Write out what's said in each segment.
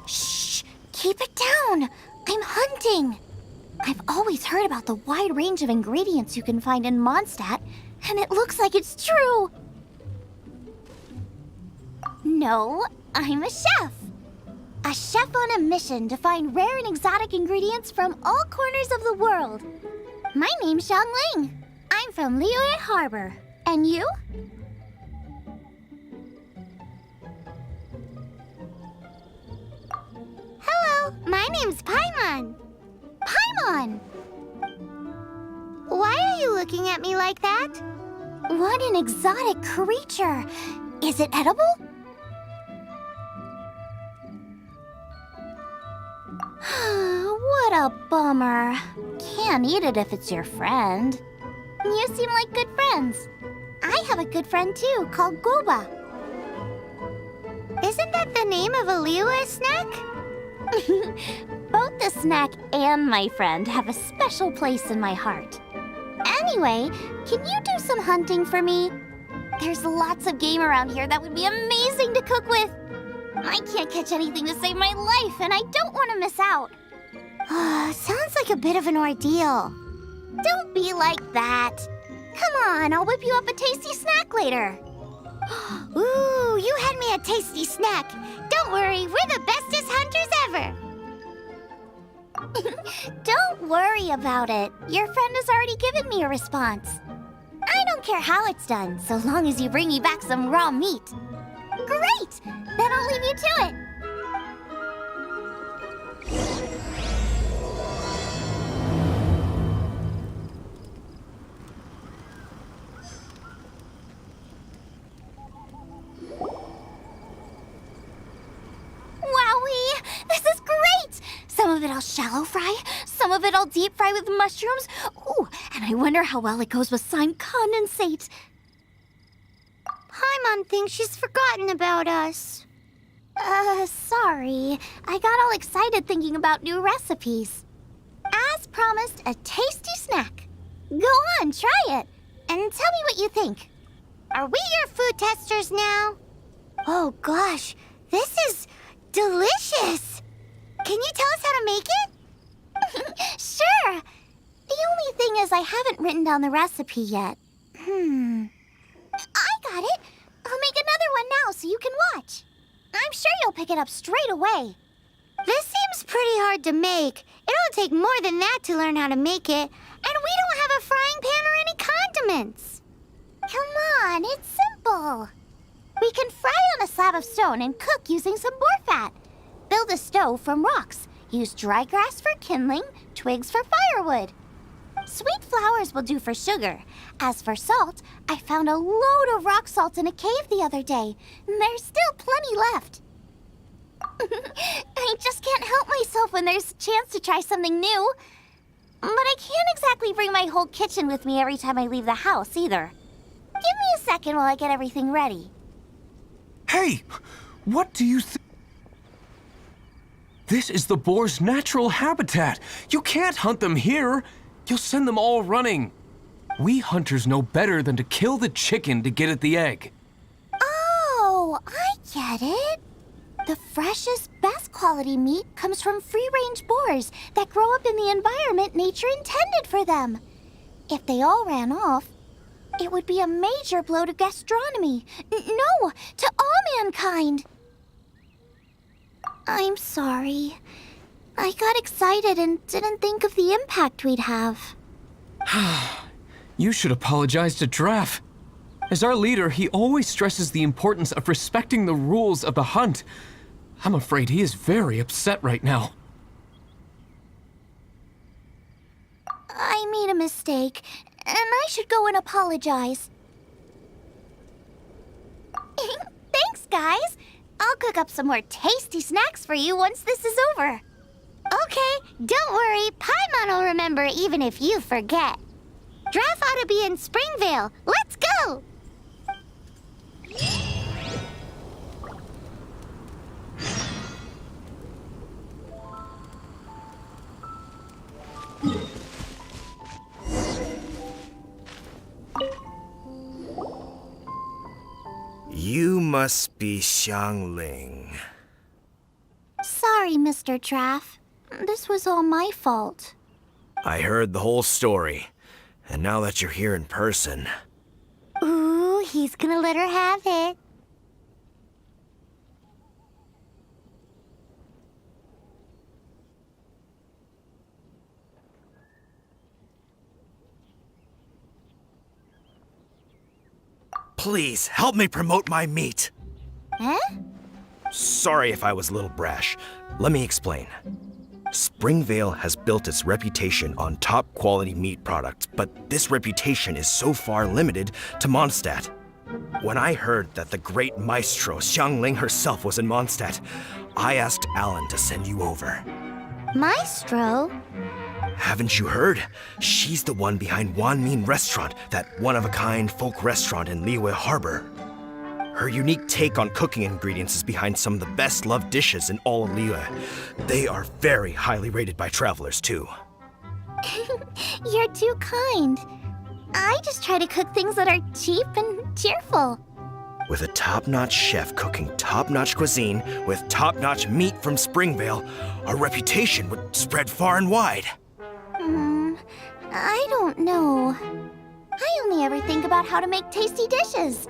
Shh! Keep it down! I'm hunting! I've always heard about the wide range of ingredients you can find in Mondstadt, and it looks like it's true! No, I'm a chef! A chef on a mission to find rare and exotic ingredients from all corners of the world. My name's Xiangling. I'm from Liyue Harbor. And you? Hello, my name's Paimon. Paimon! Why are you looking at me like that? What an exotic creature! Is it edible? What a bummer. Can't eat it if it's your friend. You seem like good friends. I have a good friend too, called Goba. Isn't that the name of a Liyue snack? Both the snack and my friend have a special place in my heart. Anyway, can you do some hunting for me? There's lots of game around here that would be amazing to cook with. I can't catch anything to save my life, and I don't want to miss out. Sounds like a bit of an ordeal. Don't be like that. Come on, I'll whip you up a tasty snack later. Ooh, you had me a tasty snack. Don't worry, we're the bestest hunters ever. Don't worry about it. Your friend has already given me a response. I don't care how it's done, so long as you bring me back some raw meat. Great! Then I'll leave you to it. Wowee! This is great! Some of it I'll shallow fry, some of it I'll deep fry with mushrooms. Ooh, and I wonder how well it goes with slime condensate. Paimon thinks she's forgotten about us. Sorry. I got all excited thinking about new recipes. As promised, a tasty snack. Go on, try it, and tell me what you think. Are we your food testers now? Oh gosh, this is delicious. Can you tell us how to make it? Sure. The only thing is I haven't written down the recipe yet. I got it. I'll make another one now so you can watch. I'm sure you'll pick it up straight away. This seems pretty hard to make. It'll take more than that to learn how to make it. And we don't have a frying pan or any condiments. Come on, it's simple. We can fry on a slab of stone and cook using some boar fat. Build a stove from rocks. Use dry grass for kindling, twigs for firewood. Sweet flowers will do for sugar. As for salt, I found a load of rock salt in a cave the other day. There's still plenty left. I just can't help myself when there's a chance to try something new. But I can't exactly bring my whole kitchen with me every time I leave the house, either. Give me a second while I get everything ready. Hey! What do you think? This is the boar's natural habitat. You can't hunt them here. You'll send them all running. We hunters know better than to kill the chicken to get at the egg. Oh, I get it. The freshest, best quality meat comes from free-range boars that grow up in the environment nature intended for them. If they all ran off, it would be a major blow to gastronomy. No, to all mankind. I'm sorry. I got excited and didn't think of the impact we'd have. You should apologize to Draff. As our leader, he always stresses the importance of respecting the rules of the hunt. I'm afraid he is very upset right now. I made a mistake, and I should go and apologize. Thanks, guys. I'll cook up some more tasty snacks for you once this is over. Okay, don't worry. Paimon will remember even if you forget. Draff ought to be in Springvale. Let's go! must be Xiangling. Sorry, Mr. Draff. This was all my fault. I heard the whole story, and now that you're here in person... Ooh, he's gonna let her have it. Please, help me promote my meat. Huh? Sorry if I was a little brash. Let me explain. Springvale has built its reputation on top quality meat products, but this reputation is so far limited to Mondstadt. When I heard that the great maestro Xiangling herself was in Mondstadt, I asked Alan to send you over. Maestro? Haven't you heard? She's the one behind Wanmin Restaurant, that one-of-a-kind folk restaurant in Liyue Harbor. Her unique take on cooking ingredients is behind some of the best-loved dishes in all of Liyue. They are very highly rated by travelers, too. You're too kind. I just try to cook things that are cheap and cheerful. With a top-notch chef cooking top-notch cuisine with top-notch meat from Springvale, our reputation would spread far and wide. I don't know. I only ever think about how to make tasty dishes.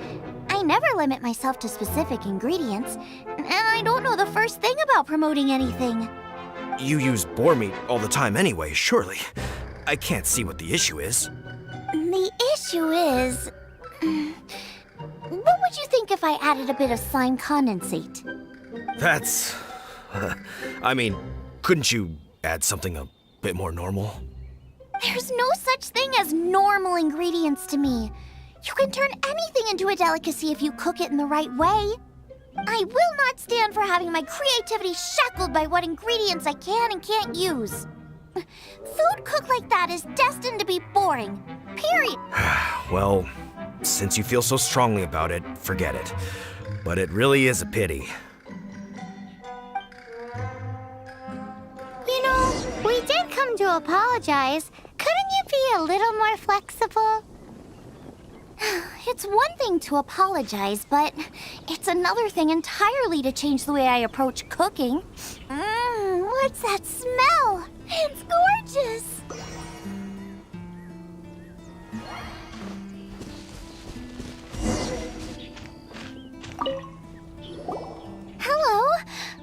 I never limit myself to specific ingredients, and I don't know the first thing about promoting anything. You use boar meat all the time anyway, surely. I can't see what the issue is. The issue is... What would you think if I added a bit of slime condensate? That's... I mean, couldn't you add something a bit more normal? There's no such thing as normal ingredients to me. You can turn anything into a delicacy if you cook it in the right way. I will not stand for having my creativity shackled by what ingredients I can and can't use. Food cooked like that is destined to be boring. Period. Well, since you feel so strongly about it, forget it. But it really is a pity. You know, we did come to apologize. Couldn't you be a little more flexible? It's one thing to apologize, but it's another thing entirely to change the way I approach cooking. What's that smell? It's gorgeous! Hello,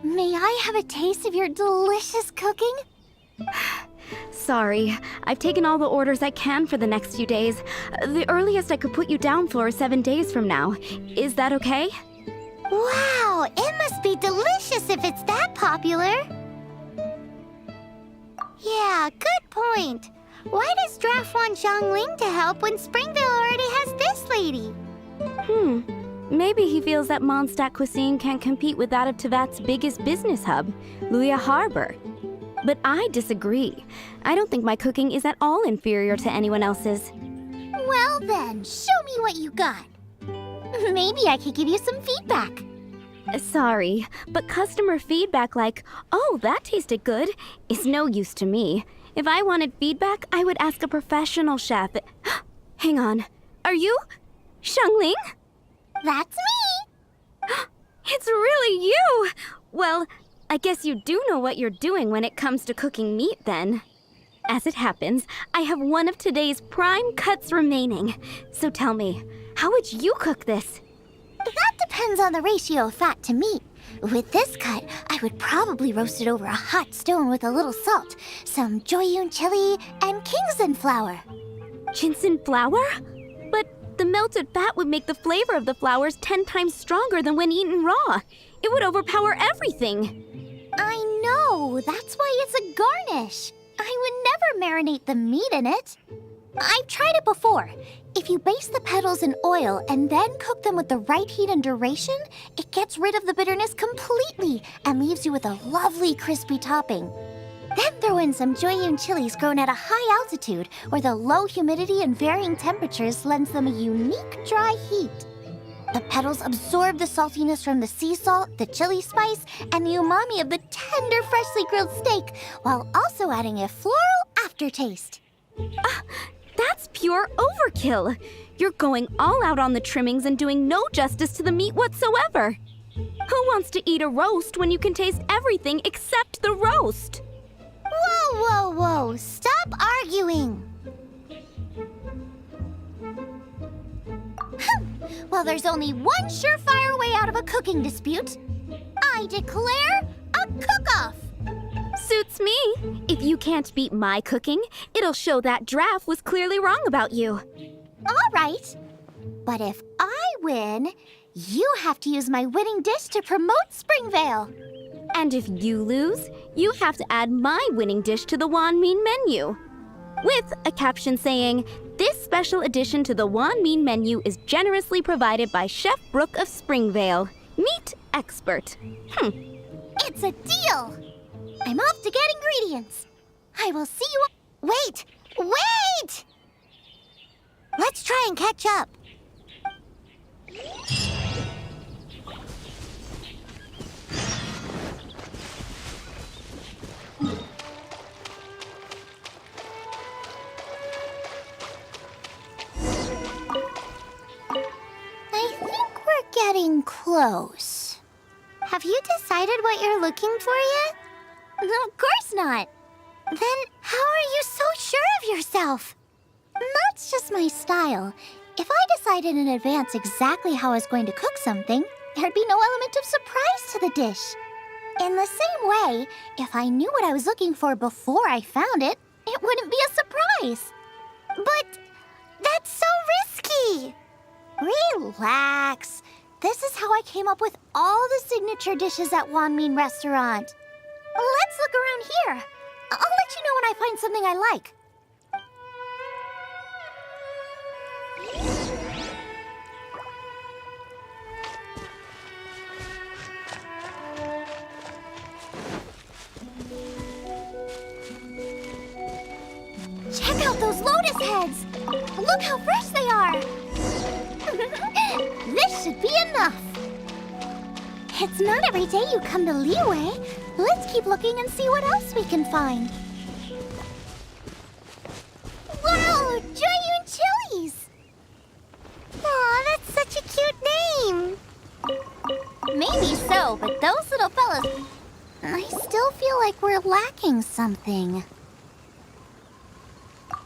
may I have a taste of your delicious cooking? Sorry, I've taken all the orders I can for the next few days. The earliest I could put you down for is 7 days from now. Is that okay? Wow, it must be delicious if it's that popular. Yeah, good point. Why does Draft want Xiangling to help when Springvale already has this lady? Maybe he feels that Mondstadt cuisine can't compete with that of Tevat's biggest business hub, Liyue Harbor. But I disagree. I don't think my cooking is at all inferior to anyone else's. Well then, show me what you got. Maybe I could give you some feedback. Sorry, but customer feedback like, "Oh, that tasted good," is no use to me. If I wanted feedback, I would ask a professional chef. Hang on. Are you Xiangling? That's me! It's really you! Well, I guess you do know what you're doing when it comes to cooking meat, then. As it happens, I have one of today's prime cuts remaining. So tell me, how would you cook this? That depends on the ratio of fat to meat. With this cut, I would probably roast it over a hot stone with a little salt, some Joyun chili, and Kingston flour. Ginseng flour? But the melted fat would make the flavor of the flours 10 times stronger than when eaten raw. It would overpower everything. I know, that's why it's a garnish. I would never marinate the meat in it. I've tried it before. If you baste the petals in oil and then cook them with the right heat and duration, it gets rid of the bitterness completely and leaves you with a lovely crispy topping. Then throw in some Joyun chilies grown at a high altitude where the low humidity and varying temperatures lends them a unique dry heat. The petals absorb the saltiness from the sea salt, the chili spice, and the umami of the tender, freshly grilled steak, while also adding a floral aftertaste. That's pure overkill. You're going all out on the trimmings and doing no justice to the meat whatsoever. Who wants to eat a roast when you can taste everything except the roast? Whoa, whoa, whoa! Stop arguing! Well, there's only one surefire way out of a cooking dispute. I declare a cook-off! Suits me. If you can't beat my cooking, it'll show that Draft was clearly wrong about you. All right. But if I win, you have to use my winning dish to promote Springvale. And if you lose, you have to add my winning dish to the Wan Mean menu. With a caption saying, "This special addition to the Wan Mean menu is generously provided by Chef Brooke of Springvale, meat expert." It's a deal! I'm off to get ingredients. I will see you... Wait! Wait! Let's try and catch up. I think we're getting close. Have you decided what you're looking for yet? Of course not. Then how are you so sure of yourself? That's just my style. If I decided in advance exactly how I was going to cook something, there'd be no element of surprise to the dish. In the same way, if I knew what I was looking for before I found it, it wouldn't be a surprise. But that's so risky. Relax. This is how I came up with all the signature dishes at Wan Mean Restaurant. Let's look around here. I'll let you know when I find something I like. Check out those lotus heads! Look how fresh they are! This should be enough! It's not every day you come to Liyue. Let's keep looking and see what else we can find. Wow! Giant chilies! Aw, that's such a cute name! Maybe so, but those little fellas... I still feel like we're lacking something.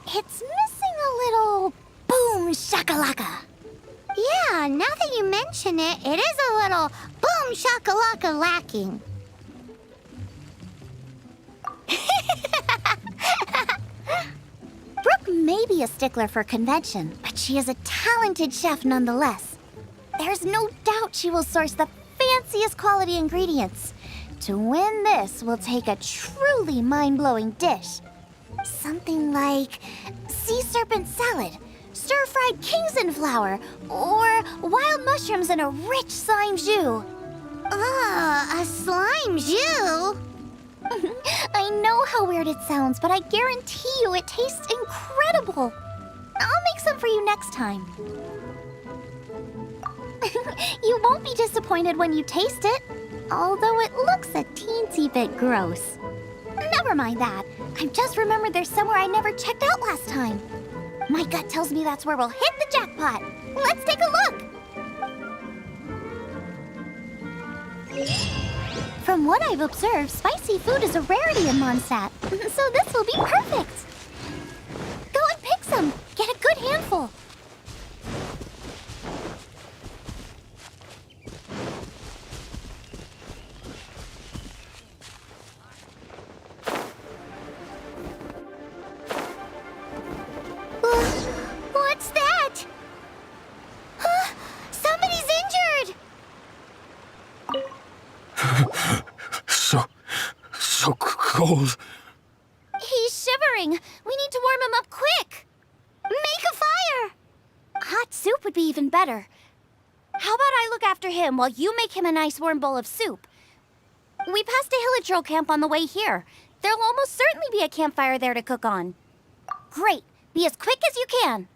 It's missing a little boom shakalaka. Yeah, now that you mention it, it is a little boom shakalaka lacking. Brooke may be a stickler for convention, but she is a talented chef nonetheless. There's no doubt she will source the fanciest quality ingredients. To win this will take a truly mind-blowing dish. Something like sea serpent salad, stir-fried Kingston flour, or wild mushrooms in a rich slime jus. A slime jus? I know how weird it sounds, but I guarantee you it tastes incredible. I'll make some for you next time. You won't be disappointed when you taste it, although it looks a teensy bit gross. Never mind that. I've just remembered there's somewhere I never checked out last time. My gut tells me that's where we'll hit the jackpot. Let's take a look. From what I've observed, spicy food is a rarity in Mondstadt, so this will be perfect. Go and pick some. Get a good handful. What's that? Somebody's injured! So cold. He's shivering. We need to warm him up quick. Make a fire! Hot soup would be even better. How about I look after him while you make him a nice warm bowl of soup? We passed a Hilichurl camp on the way here. There'll almost certainly be a campfire there to cook on. Great. Be as quick as you can.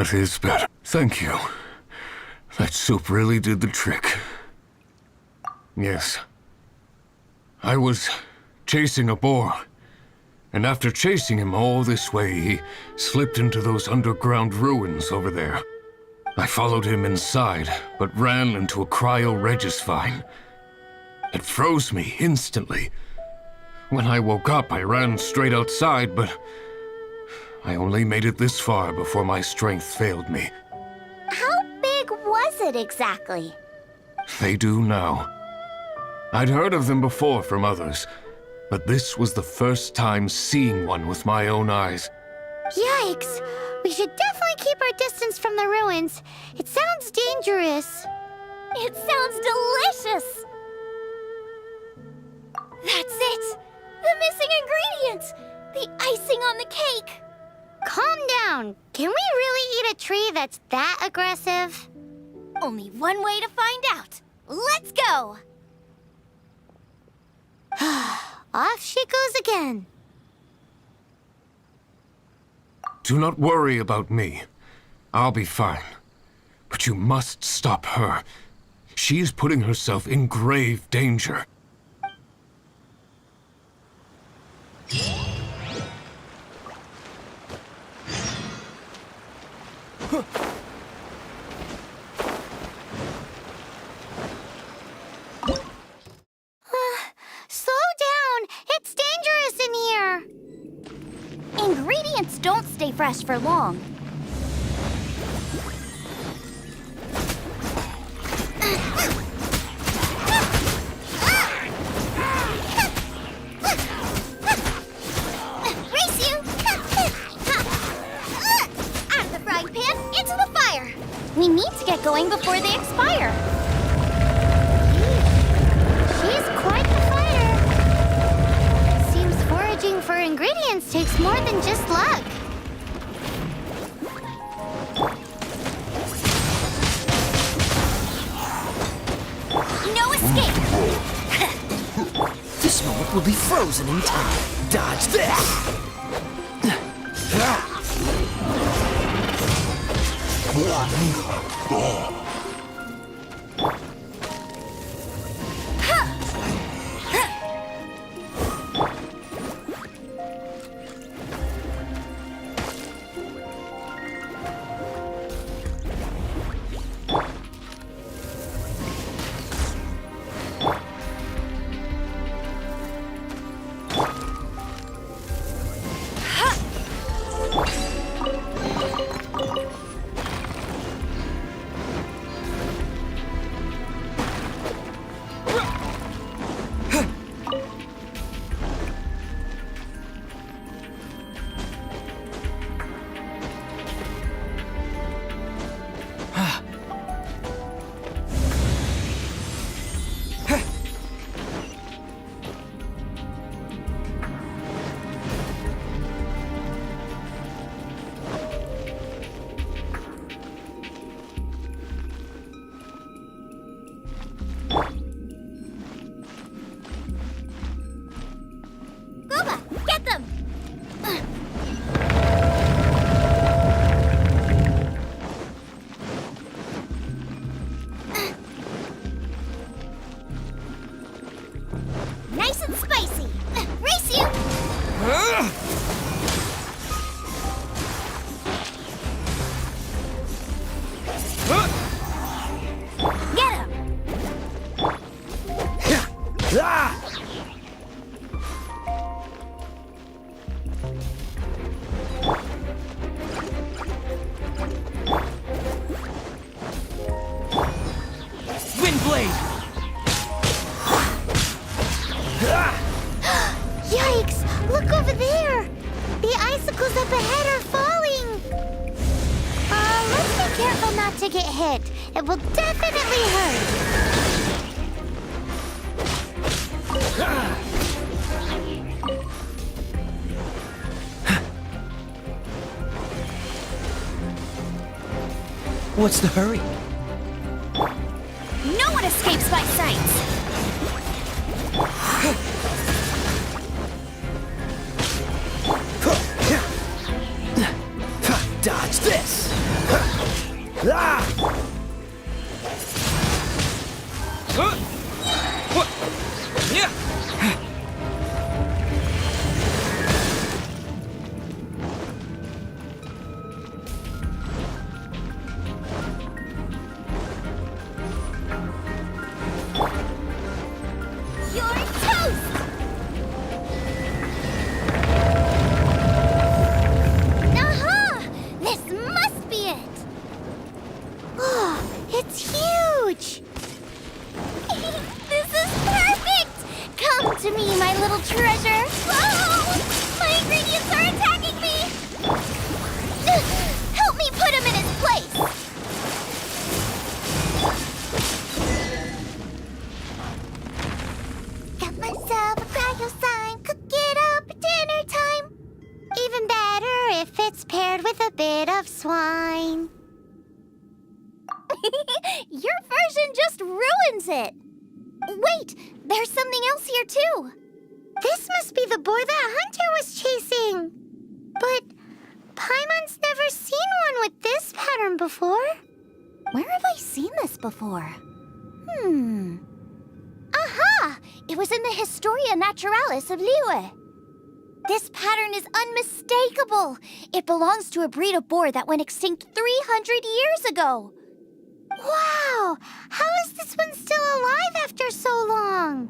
That is better. Thank you. That soup really did the trick. Yes. I was chasing a boar. And after chasing him all this way, he slipped into those underground ruins over there. I followed him inside, but ran into a cryo-regis vine. It froze me instantly. When I woke up, I ran straight outside, but I only made it this far before my strength failed me. How big was it exactly? They do now. I'd heard of them before from others, but this was the first time seeing one with my own eyes. Yikes! We should definitely keep our distance from the ruins. It sounds dangerous. It sounds delicious! That's it! The missing ingredients! The icing on the cake! Calm down. Can we really eat a tree that's that aggressive? Only one way to find out. Let's go! Off she goes again. Do not worry about me. I'll be fine. But you must stop her. She is putting herself in grave danger. Slow down! It's dangerous in here! Ingredients don't stay fresh for long. Race you! Out of the frying pan, into the fire! We need to get going before they expire. She's quite the fighter. Seems foraging for ingredients takes more than just luck. No escape! This moment will be frozen in time. Dodge this! Get them! Nice and spicy! Race you! Get him! Windblade! Yikes! Look over there! The icicles up ahead are falling! Let's be careful not to get hit. It will definitely hurt. What's the hurry? No one escapes my sight! Dodge this! Ah! What? Yeah. You're toast! Aha! This must be it! Oh, it's huge! This is perfect! Come to me, my little treasure! Oh! My ingredients are attacking me! Help me put him in his place! Got myself a cryo sign, cook it up at dinner time. Even better if it's paired with a bit of swine. Your version just ruins it. Wait, there's something else here too. This must be the boar that Hunter was chasing. But Paimon's never seen one with this pattern before. Where have I seen this before? Aha! It was in the Historia Naturalis of Liyue. This pattern is unmistakable. It belongs to a breed of boar that went extinct 300 years ago. Wow! How is this one still alive after so long?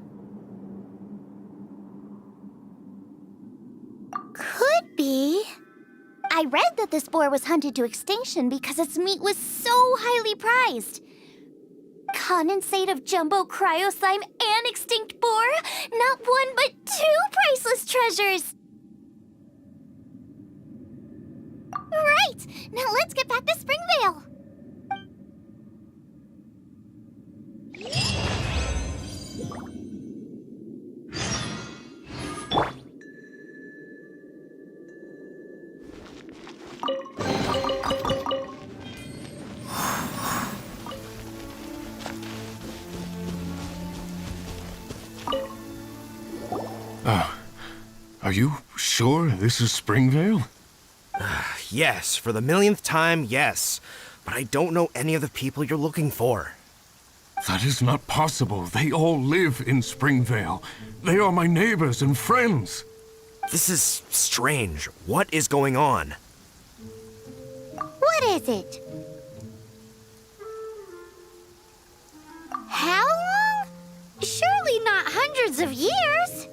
Could be. I read that this boar was hunted to extinction because its meat was so highly prized. Condensate of jumbo cryo slime and extinct boar? Not one but two priceless treasures! Right! Now let's get back to Springvale! Are you sure this is Springvale? Yes, for the millionth time, yes. But I don't know any of the people you're looking for. That is not possible. They all live in Springvale. They are my neighbors and friends. This is strange. What is going on? What is it? How long? Surely not hundreds of years.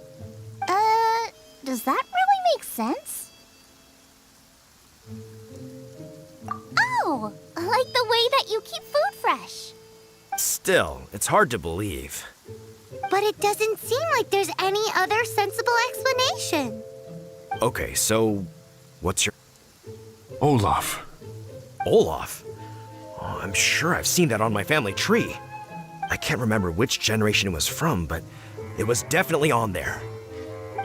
Does that really make sense? Oh, like the way that you keep food fresh. Still, it's hard to believe. But it doesn't seem like there's any other sensible explanation. Okay, so what's your... Olaf. Olaf? Oh, I'm sure I've seen that on my family tree. I can't remember which generation it was from, but it was definitely on there.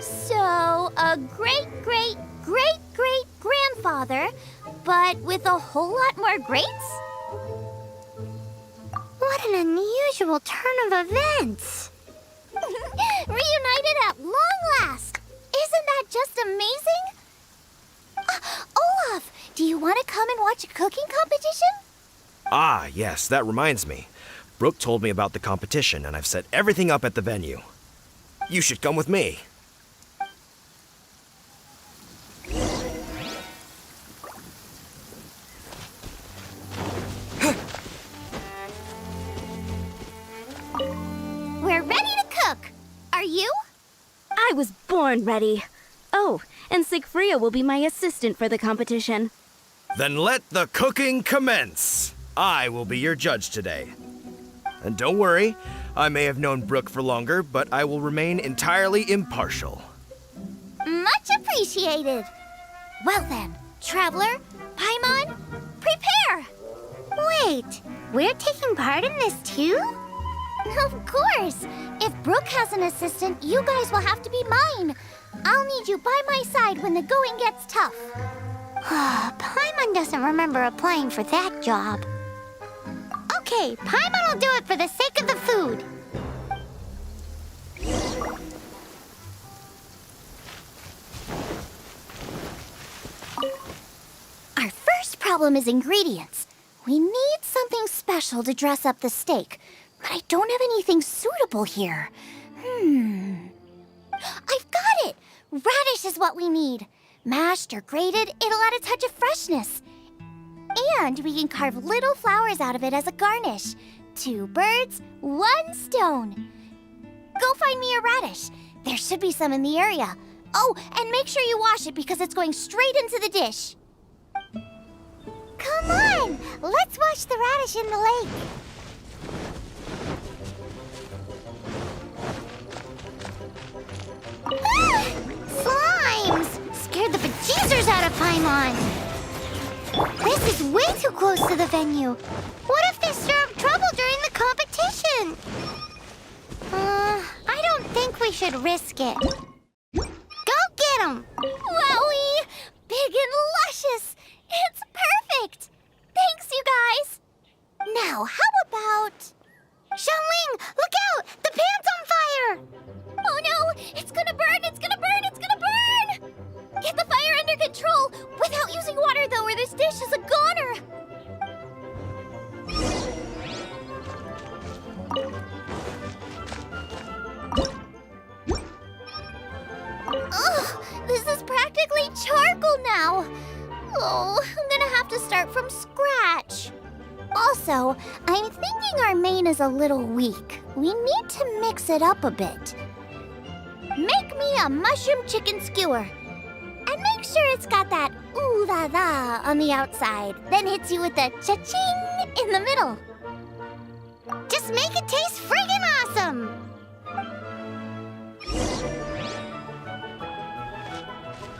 So, a great-great-great-great-grandfather, but with a whole lot more greats? What an unusual turn of events! Reunited at long last! Isn't that just amazing? Olaf, do you want to come and watch a cooking competition? Ah, yes, that reminds me. Brooke told me about the competition, and I've set everything up at the venue. You should come with me. We're ready to cook! Are you? I was born ready. Oh, and Sigfria will be my assistant for the competition. Then let the cooking commence. I will be your judge today. And don't worry, I may have known Brooke for longer, but I will remain entirely impartial. Much appreciated. Well then, Traveler, Paimon, prepare! Wait, we're taking part in this too? Of course! If Brooke has an assistant, you guys will have to be mine. I'll need you by my side when the going gets tough. Paimon doesn't remember applying for that job. Okay, Paimon will do it for the sake of the food. Our first problem is ingredients. We need something special to dress up the steak, but I don't have anything suitable here. I've got it! Radish is what we need. Mashed or grated, it'll add a touch of freshness. And we can carve little flowers out of it as a garnish. 2 birds, 1 stone. Go find me a radish. There should be some in the area. Oh, and make sure you wash it because it's going straight into the dish. Come on! Let's wash the radish in the lake. Ah! Slimes! Scared the bejesus out of Paimon. This is way too close to the venue. What if they stir up trouble during the competition? I don't think we should risk it. Go get 'em! Wowie! Big and luscious! It's perfect! Thanks, you guys! Now, how about... Xiangling, look out! The pan's on fire! Oh no! It's gonna burn! It's gonna burn! It's gonna burn! Get the fire under control! Without using water, though, or this dish is a goner! Ugh! This is practically charcoal now! Oh, I'm gonna have to start from scratch. Also, I'm thinking our main is a little weak. We need to mix it up a bit. Make me a mushroom chicken skewer. And make sure it's got that ooh la la on the outside. Then hits you with the cha-ching in the middle. Just make it taste friggin' awesome!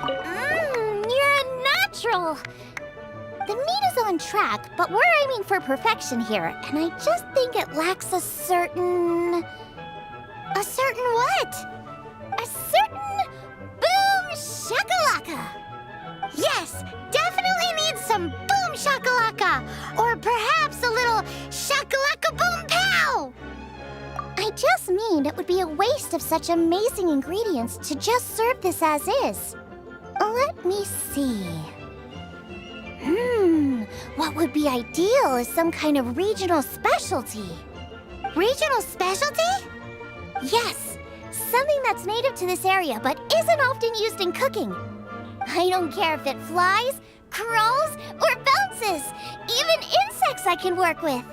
You're a natural! The meat is on track, but we're aiming for perfection here, and I just think it lacks a certain... A certain what? A certain boom shakalaka! Yes, definitely needs some boom shakalaka! Or perhaps a little shakalaka boom pow! I just mean it would be a waste of such amazing ingredients to just serve this as is. Let me see. What would be ideal is some kind of regional specialty. Regional specialty? Yes, something that's native to this area but isn't often used in cooking. I don't care if it flies, crawls, or bounces. Even insects I can work with.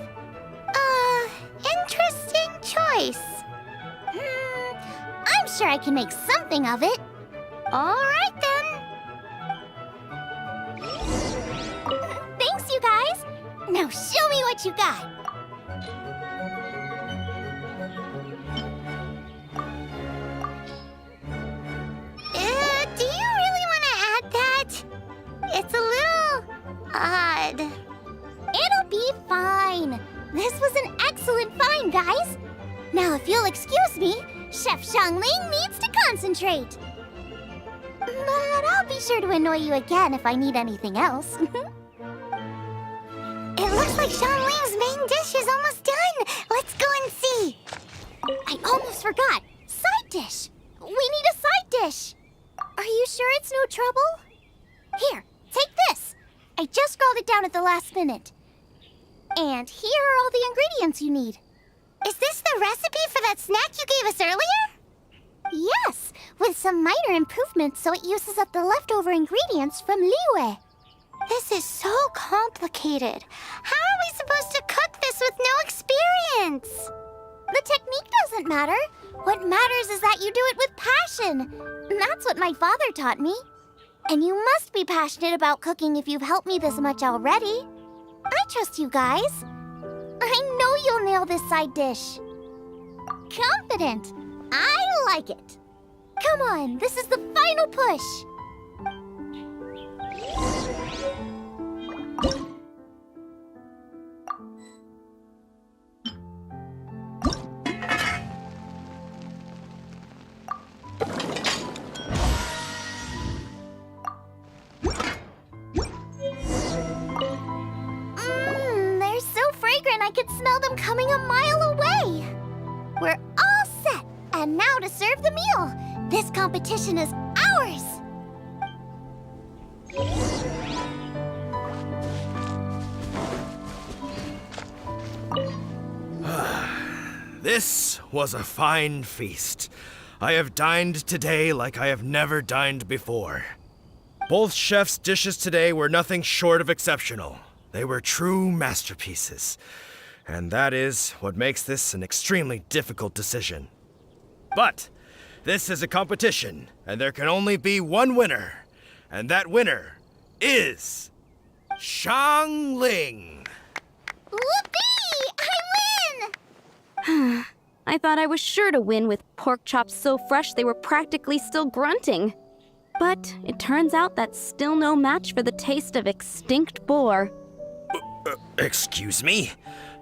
Interesting choice. I'm sure I can make something of it. All right, then. Thanks, you guys. Now show me what you got. Do you really want to add that? It's a little odd. It'll be fine. This was an excellent find, guys. Now, if you'll excuse me, Chef Xiangling needs to concentrate. But I'll be sure to annoy you again if I need anything else. It looks like Xiangling's main dish is almost done. Let's go and see. I almost forgot. Side dish. We need a side dish. Are you sure it's no trouble? Here, take this. I just scrawled it down at the last minute. And here are all the ingredients you need. Is this the recipe for that snack you gave us earlier? Yes, with some minor improvements so it uses up the leftover ingredients from Liyue. This is so complicated. How are we supposed to cook this with no experience? The technique doesn't matter. What matters is that you do it with passion. That's what my father taught me. And you must be passionate about cooking if you've helped me this much already. I trust you guys. I know you'll nail this side dish. Confident. I like it. Come on, this is the final push. They're so fragrant I could smell them coming a mile away. We're all set, and now to serve the meal. This competition is ours. This was a fine feast. I have dined today like I have never dined before. Both chefs' dishes today were nothing short of exceptional. They were true masterpieces. And that is what makes this an extremely difficult decision. But this is a competition, and there can only be one winner. And that winner is Shangling. Whoopee! I win! I thought I was sure to win with pork chops so fresh they were practically still grunting. But it turns out that's still no match for the taste of extinct boar. Excuse me?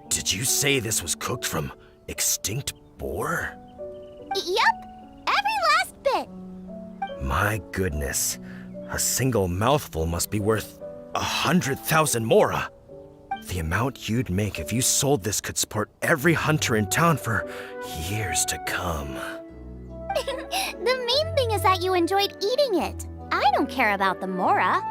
Did you say this was cooked from extinct boar? Yup, every last bit. My goodness. A single mouthful must be worth 100,000 mora. The amount you'd make if you sold this could support every hunter in town for years to come. The main thing is that you enjoyed eating it. I don't care about the mora.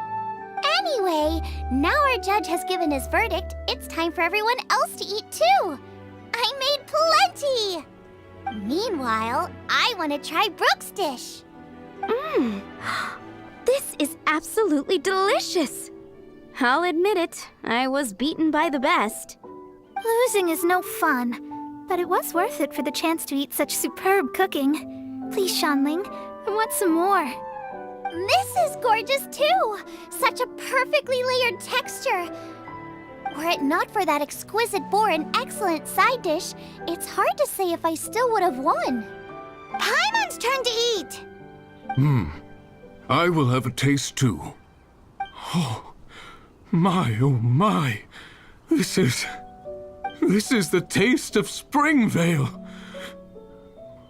Anyway, now our judge has given his verdict. It's time for everyone else to eat too. I made plenty. Meanwhile, I want to try Brooke's dish. This is absolutely delicious. I'll admit it, I was beaten by the best. Losing is no fun, but it was worth it for the chance to eat such superb cooking. Please, Shanling, I want some more. This is gorgeous too. Such a perfectly layered texture. Were it not for that exquisite boar and excellent side dish, it's hard to say if I still would have won. Paimon's turn to eat. I will have a taste too. Oh my. This is the taste of Springvale.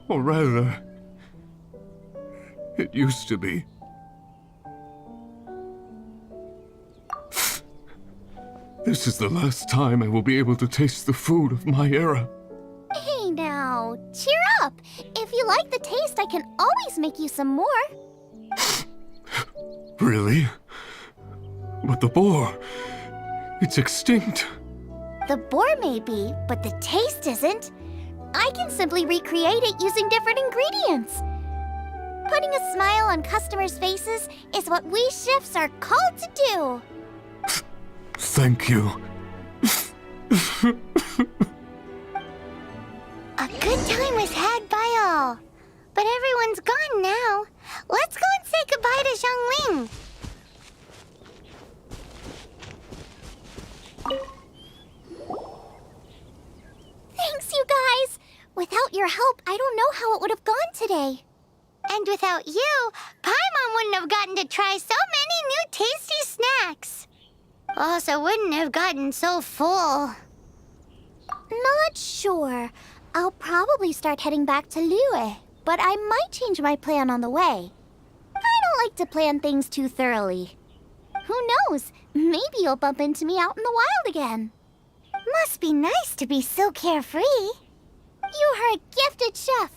Or rather, it used to be. This is the last time I will be able to taste the food of my era. Hey now, cheer up. If you like the taste, I can always make you some more. Really? But the boar, it's extinct. The boar may be, but the taste isn't. I can simply recreate it using different ingredients. Putting a smile on customers' faces is what we chefs are called to do. Thank you. A good time was had by all. But everyone's gone now. Let's go and say goodbye to Zhongling. Thanks, you guys. Without your help, I don't know how it would have gone today. And without you, Paimon wouldn't have gotten to try so many new tasty snacks. Also wouldn't have gotten so full. Not sure. I'll probably start heading back to Lue, but I might change my plan on the way. I don't like to plan things too thoroughly. Who knows? Maybe you'll bump into me out in the wild again. Must be nice to be so carefree. You are a gifted chef.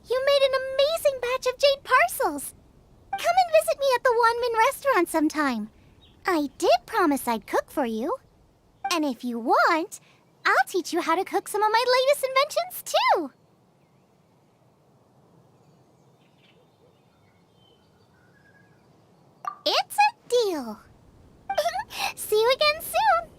You made an amazing batch of jade parcels. Come and visit me at the Wanmin restaurant sometime. I did promise I'd cook for you. And if you want, I'll teach you how to cook some of my latest inventions too. It's a deal. See you again soon.